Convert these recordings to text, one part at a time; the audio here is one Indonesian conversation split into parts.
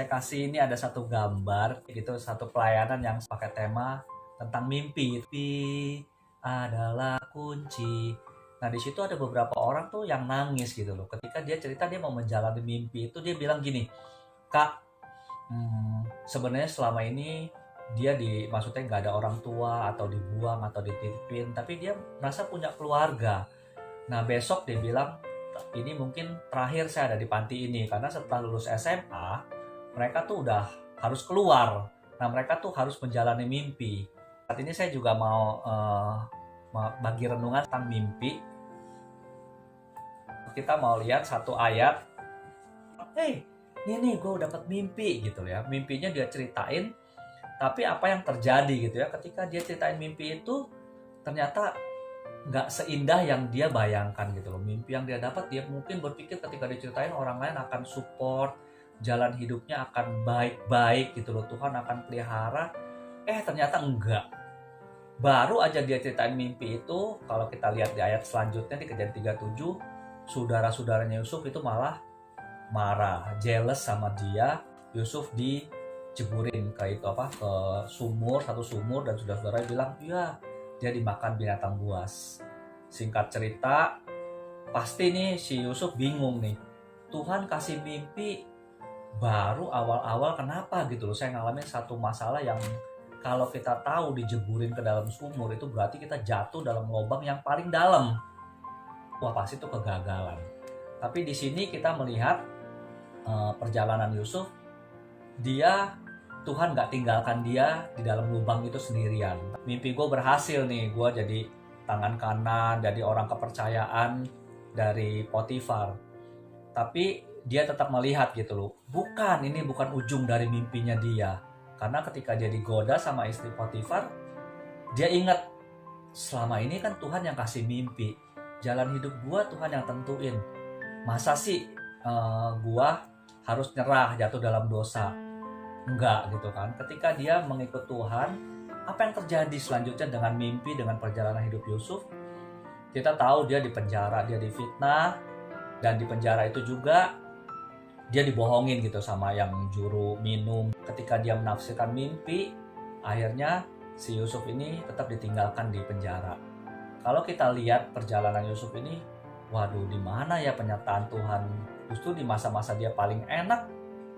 saya kasih ini ada satu gambar, gitu, satu pelayanan yang pakai tema tentang mimpi. Mimpi adalah kunci. Nah, di situ ada beberapa orang tuh yang nangis gitu loh. Ketika dia cerita dia mau menjalani mimpi itu, dia bilang gini, Kak, sebenarnya selama ini dia maksudnya nggak ada orang tua atau dibuang atau dititipin, tapi dia merasa punya keluarga. Nah, besok dia bilang, ini mungkin terakhir saya ada di panti ini, karena setelah lulus SMA, mereka tuh udah harus keluar. Nah, mereka tuh harus menjalani mimpi. Saat ini saya juga mau bagi renungan tentang mimpi. Kita mau lihat satu ayat. Ini gue dapat mimpi gitu ya. Mimpinya dia ceritain, tapi apa yang terjadi gitu ya, ketika dia ceritain mimpi itu, ternyata nggak seindah yang dia bayangkan gitu loh. Mimpi yang dia dapat, dia mungkin berpikir ketika diceritain orang lain akan support, jalan hidupnya akan baik-baik gitu loh, Tuhan akan pelihara. Ternyata enggak. Baru aja dia ceritain mimpi itu, kalau kita lihat di ayat selanjutnya di Kejadian 37, saudara-saudaranya Yusuf itu malah marah, jealous sama dia. Yusuf diceburin ke satu sumur, dan saudara-saudaranya bilang, "Ya, dia dimakan binatang buas." Singkat cerita, pasti nih si Yusuf bingung nih. Tuhan kasih mimpi baru awal-awal, kenapa gitu loh. Saya ngalamin satu masalah yang kalau kita tahu dijeburin ke dalam sumur, itu berarti kita jatuh dalam lubang yang paling dalam. Wah, pasti itu kegagalan. Tapi di sini kita melihat perjalanan Yusuf, Tuhan gak tinggalkan dia di dalam lubang itu sendirian. Mimpi gue berhasil nih, gue jadi tangan kanan, jadi orang kepercayaan dari Potifar. Tapi dia tetap melihat gitu loh, ini bukan ujung dari mimpinya dia. Karena ketika dia digoda sama istri Potifar, dia ingat, selama ini kan Tuhan yang kasih mimpi, jalan hidup gue Tuhan yang tentuin. Masa sih gue harus nyerah, jatuh dalam dosa? Enggak gitu kan. Ketika dia mengikut Tuhan, apa yang terjadi selanjutnya dengan mimpi, dengan perjalanan hidup Yusuf? Kita tahu dia dipenjara, dia difitnah, dan di penjara itu juga dia dibohongin gitu sama yang juru minum. Ketika dia menafsirkan mimpi, akhirnya si Yusuf ini tetap ditinggalkan di penjara. Kalau kita lihat perjalanan Yusuf ini, waduh, di mana ya penyertaan Tuhan? Justru di masa-masa dia paling enak,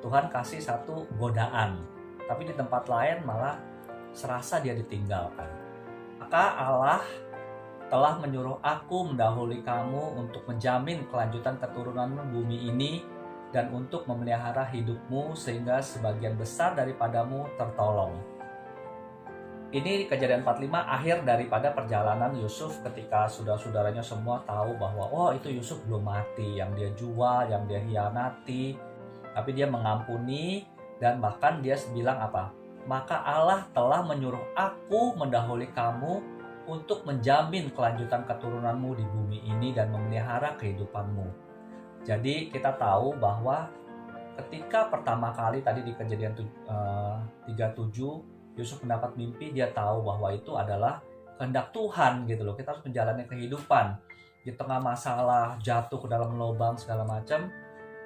Tuhan kasih satu godaan. Tapi di tempat lain malah serasa dia ditinggalkan. Maka Allah telah menyuruh aku mendahului kamu untuk menjamin kelanjutan keturunanmu bumi ini, dan untuk memelihara hidupmu sehingga sebagian besar daripadamu tertolong. Ini Kejadian 45 akhir daripada perjalanan Yusuf ketika saudara-saudaranya semua tahu bahwa itu Yusuf belum mati, yang dia jual, yang dia hianati. Tapi dia mengampuni, dan bahkan dia bilang apa? Maka Allah telah menyuruh aku mendahului kamu untuk menjamin kelanjutan keturunanmu di bumi ini dan memelihara kehidupanmu. Jadi kita tahu bahwa ketika pertama kali tadi di Kejadian 37, Yusuf mendapat mimpi, dia tahu bahwa itu adalah kehendak Tuhan gitu loh. Kita harus menjalani kehidupan di tengah masalah, jatuh ke dalam lubang segala macam.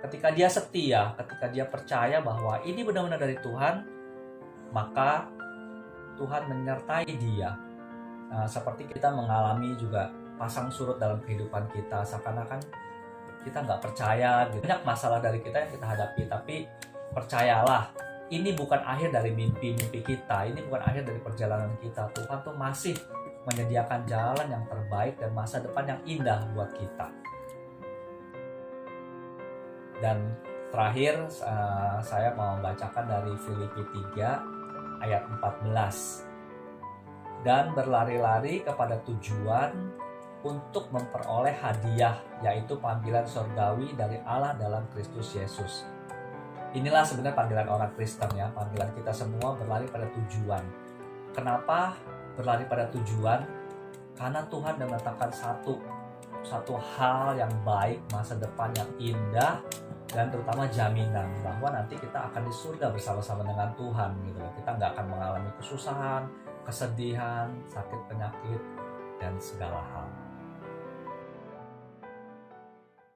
Ketika dia setia, ketika dia percaya bahwa ini benar-benar dari Tuhan, maka Tuhan menyertai dia. Seperti kita mengalami juga pasang surut dalam kehidupan kita, seakan-akan kita nggak percaya gitu. Banyak masalah dari kita yang kita hadapi, tapi percayalah, ini bukan akhir dari mimpi-mimpi kita, ini bukan akhir dari perjalanan kita. Tuhan tuh masih menyediakan jalan yang terbaik dan masa depan yang indah buat kita. Dan terakhir saya mau membacakan dari Filipi 3 ayat 14. Dan berlari-lari kepada tujuan untuk memperoleh hadiah, yaitu panggilan surgawi dari Allah dalam Kristus Yesus. Inilah sebenarnya panggilan orang Kristen ya, panggilan kita semua berlari pada tujuan. Kenapa berlari pada tujuan? Karena Tuhan menetapkan satu hal yang baik, masa depan yang indah, dan terutama jaminan bahwa nanti kita akan di surga bersama-sama dengan Tuhan gitu. Kita nggak akan mengalami kesusahan, kesedihan, sakit, penyakit, dan segala hal.